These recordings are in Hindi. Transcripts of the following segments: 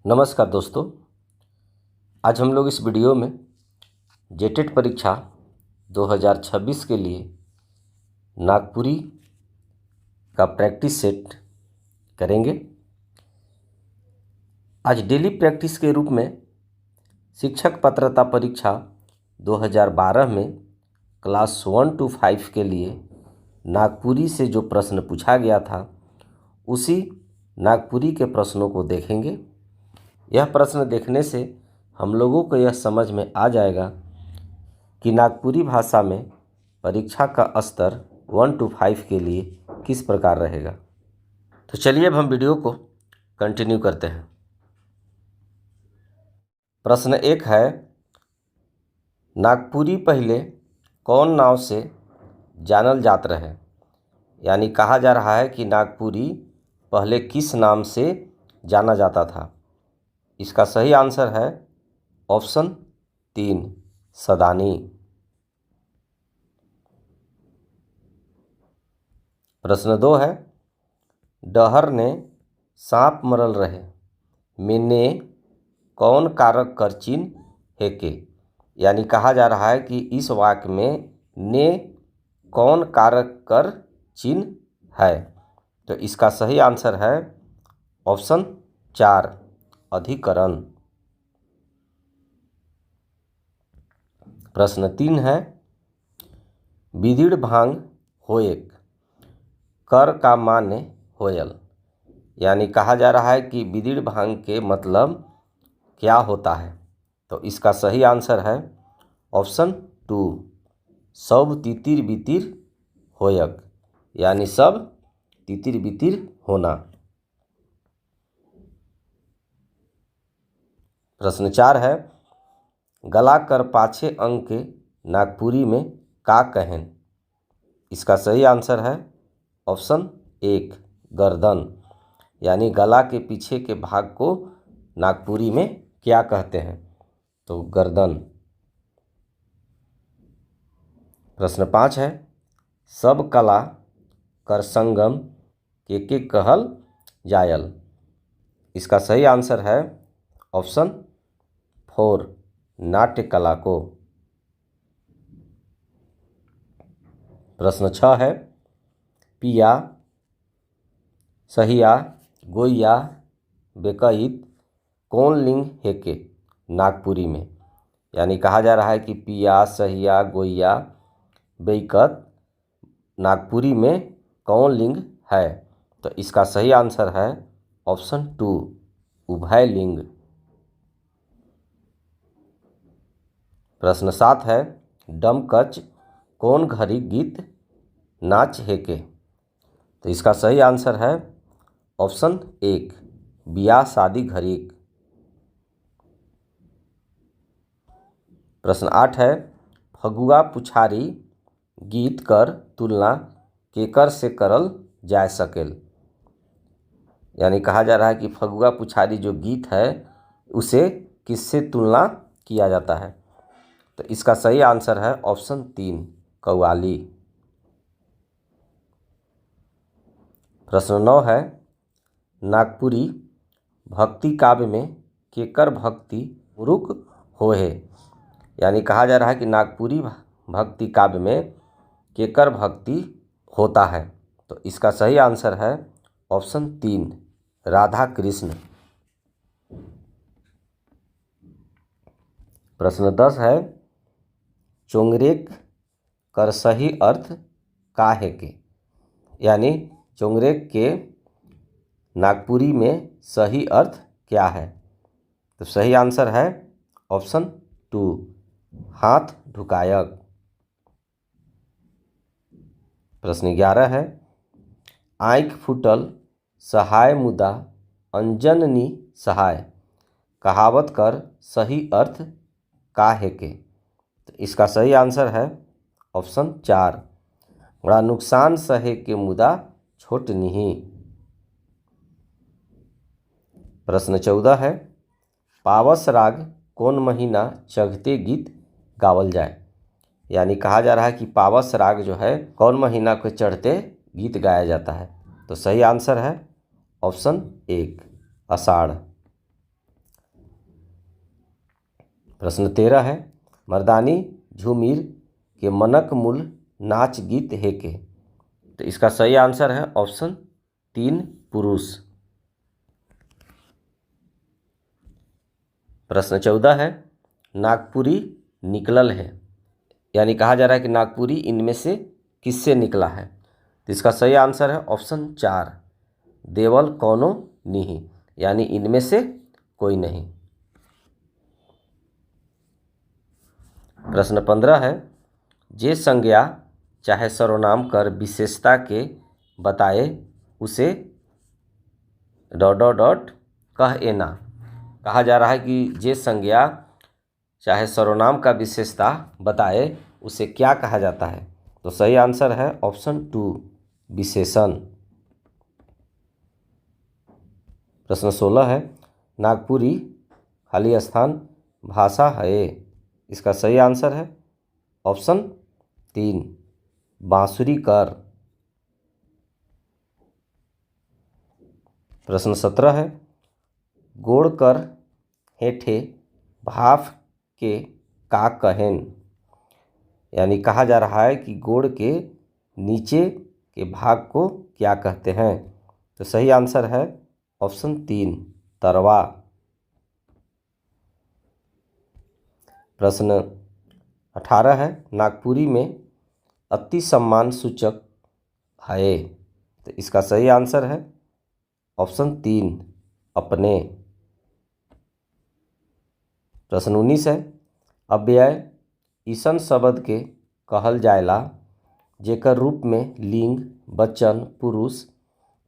नमस्कार दोस्तों, आज हम लोग इस वीडियो में जेटेट परीक्षा 2026 के लिए नागपुरी का प्रैक्टिस सेट करेंगे। आज डेली प्रैक्टिस के रूप में शिक्षक पात्रता परीक्षा 2012 में क्लास 1 to 5 के लिए नागपुरी से जो प्रश्न पूछा गया था उसी नागपुरी के प्रश्नों को देखेंगे। यह प्रश्न देखने से हम लोगों को यह समझ में आ जाएगा कि नागपुरी भाषा में परीक्षा का स्तर 1 to 5 के लिए किस प्रकार रहेगा। तो चलिए अब हम वीडियो को कंटिन्यू करते हैं। प्रश्न 1 है, नागपुरी पहले कौन नाव से जानल जात रहे। यानी कहा जा रहा है कि नागपुरी पहले किस नाम से जाना जाता था। इसका सही आंसर है ऑप्शन 3, सदानी। प्रश्न 2 है, डहर ने सांप मरल रहे में ने कौन कारक कर चिन्ह है के। यानी कहा जा रहा है कि इस वाक्य में ने कौन कारक कर चिन्ह है। तो इसका सही आंसर है ऑप्शन 4, अधिकरण। प्रश्न 3 है, बिदिड़ भांग होएक कर का माने होयल। यानी कहा जा रहा है कि बिदिड़ भांग के मतलब क्या होता है। तो इसका सही आंसर है ऑप्शन 2, सब तितिर बितिर होयक। यानी सब तितिर बितिर होना। प्रश्न 4 है, गला कर पाछे अंक के नागपुरी में का कहें। इसका सही आंसर है ऑप्शन 1, गर्दन। यानी गला के पीछे के भाग को नागपुरी में क्या कहते हैं, तो गर्दन। प्रश्न 5 है, सब कला कर संगम के कहल जायल। इसका सही आंसर है ऑप्शन 4, नाट्य कला को। प्रश्न 6 है, पिया, सहिया, गोइया, बेकहित कौन लिंग है के नागपुरी में। यानी कहा जा रहा है कि पिया, सहिया, गोइया, बेकत नागपुरी में कौन लिंग है। तो इसका सही आंसर है ऑप्शन 2, उभय लिंग। प्रश्न 7 है, डमकच कौन घड़ी गीत नाच है के। तो इसका सही आंसर है ऑप्शन 1, बियाह शादी घड़ीक। प्रश्न 8 है, फगुआ पुछारी गीत कर तुलना केकर से करल जा सकेल। यानी कहा जा रहा है कि फगुआ पुछारी जो गीत है उसे किससे तुलना किया जाता है। तो इसका सही आंसर है ऑप्शन 3, कव्वाली। प्रश्न 9 है, नागपुरी भक्ति काव्य में केकर भक्ति मुरुक होए। यानी कहा जा रहा है कि नागपुरी भक्ति काव्य में केकर भक्ति होता है। तो इसका सही आंसर है ऑप्शन 3, राधा कृष्ण। प्रश्न 10 है, चोंगरेक कर सही अर्थ का है के। यानी चोंगरेक के नागपुरी में सही अर्थ क्या है। तो सही आंसर है ऑप्शन 2, हाथ ढुकायक। प्रश्न 11 है, आँख फूटल सहाय मुदा अंजननी सहाय कहावत कर सही अर्थ का है के। तो इसका सही आंसर है ऑप्शन 4, बड़ा नुकसान सहे के मुदा छोट नहीं। प्रश्न 14 है, पावस राग कौन महीना चढ़ते गीत गावल जाए। यानी कहा जा रहा है कि पावस राग जो है कौन महीना को चढ़ते गीत गाया जाता है। तो सही आंसर है ऑप्शन 1, आषाढ़। प्रश्न 13 है, मर्दानी झूमिर के मनक मूल नाच गीत है के। तो इसका सही आंसर है ऑप्शन 3 पुरुष। प्रश्न 14 है, नागपुरी निकलल है, यानी कहा जा रहा है कि नागपुरी इनमें से किससे निकला है। तो इसका सही आंसर है ऑप्शन 4 देवल कौनो नहीं, यानी इनमें से कोई नहीं। प्रश्न 15 है, जे संज्ञा चाहे सर्वनाम कर विशेषता के बताए उसे ... कह एना। कहा जा रहा है कि जे संज्ञा चाहे सर्वनाम का विशेषता बताए उसे क्या कहा जाता है। तो सही आंसर है ऑप्शन 2 विशेषण। प्रश्न 16 है, नागपुरी खाली स्थान भाषा है। इसका सही आंसर है ऑप्शन 3 बांसुरी कर। प्रश्न 17 है, गोड़ कर हेठे भाफ के का कहेन, यानी कहा जा रहा है कि गोड़ के नीचे के भाग को क्या कहते हैं। तो सही आंसर है ऑप्शन 3 तरवा। प्रश्न 18 है, नागपुरी में अति सम्मान सूचक है। तो इसका सही आंसर है ऑप्शन 3 अपने। प्रश्न 19 है, अव्यय ईसन शब्द के कहल जाएला जेकर रूप में लिंग वचन पुरुष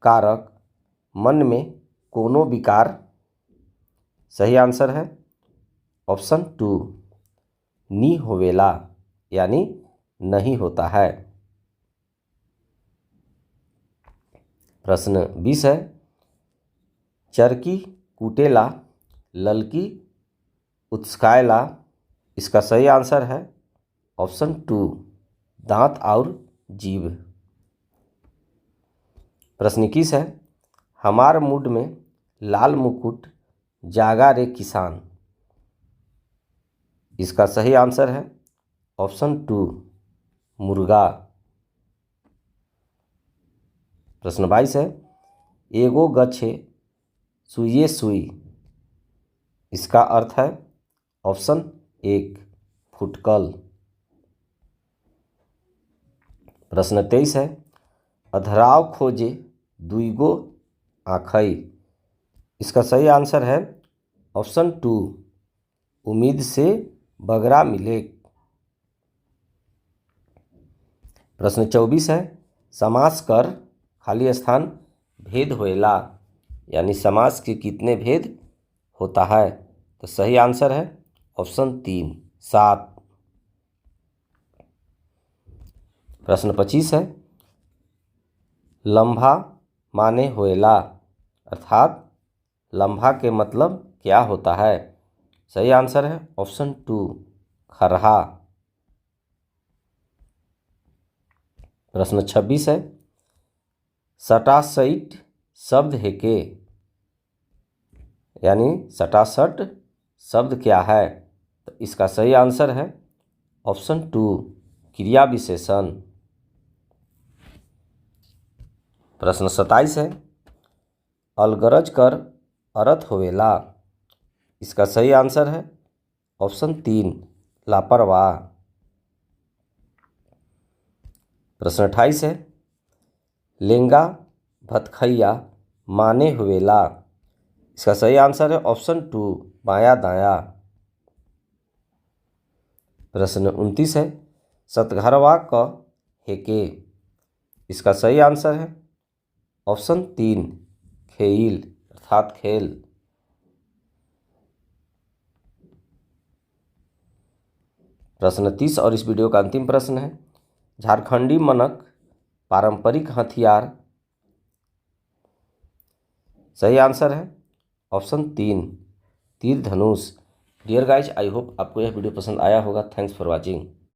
कारक मन में कोनो विकार। सही आंसर है ऑप्शन 2 नी होवेला, यानी नहीं होता है। प्रश्न 20 है, चरकी कुटेला ललकी उत्स्कायला। इसका सही आंसर है ऑप्शन 2 दांत और जीभ। प्रश्न 21 है, हमार मूड में लाल मुकुट जागा रे किसान। इसका सही आंसर है ऑप्शन 2 मुर्गा। प्रश्न 22 है, एगो गच्छे सुइए सुई। इसका अर्थ है ऑप्शन 1 फुटकल। प्रश्न 23 है, अधराव खोजे दुईगो आँखई। इसका सही आंसर है ऑप्शन 2 उम्मीद से बगरा मिले। प्रश्न 24 है, समास कर खाली स्थान भेद होएला, यानी समास के कितने भेद होता है। तो सही आंसर है ऑप्शन 3 7। प्रश्न 25 है, लम्भा माने होएला, अर्थात लम्भा के मतलब क्या होता है। सही आंसर है ऑप्शन 2 खरहा। प्रश्न 26 है, सटासट शब्द है के, यानी सटासट शब्द क्या है। तो इसका सही आंसर है ऑप्शन 2 क्रिया विशेषण। प्रश्न 27 है, अलगरज कर अर्थ होवेला। इसका सही आंसर है ऑप्शन 3 लापरवाह। प्रश्न 28 है, लेंगा भतखैया माने हुएला। इसका सही आंसर है ऑप्शन 2 बाया दाया। प्रश्न 29 है, सतघरवा क हेके। इसका सही आंसर है ऑप्शन 3 खेल, अर्थात खेल। प्रश्न 30 और इस वीडियो का अंतिम प्रश्न है, झारखंडी मनक पारंपरिक हथियार। सही आंसर है ऑप्शन 3 तीर धनुष। डियर गाइज, आई होप आपको यह वीडियो पसंद आया होगा। Thanks for watching.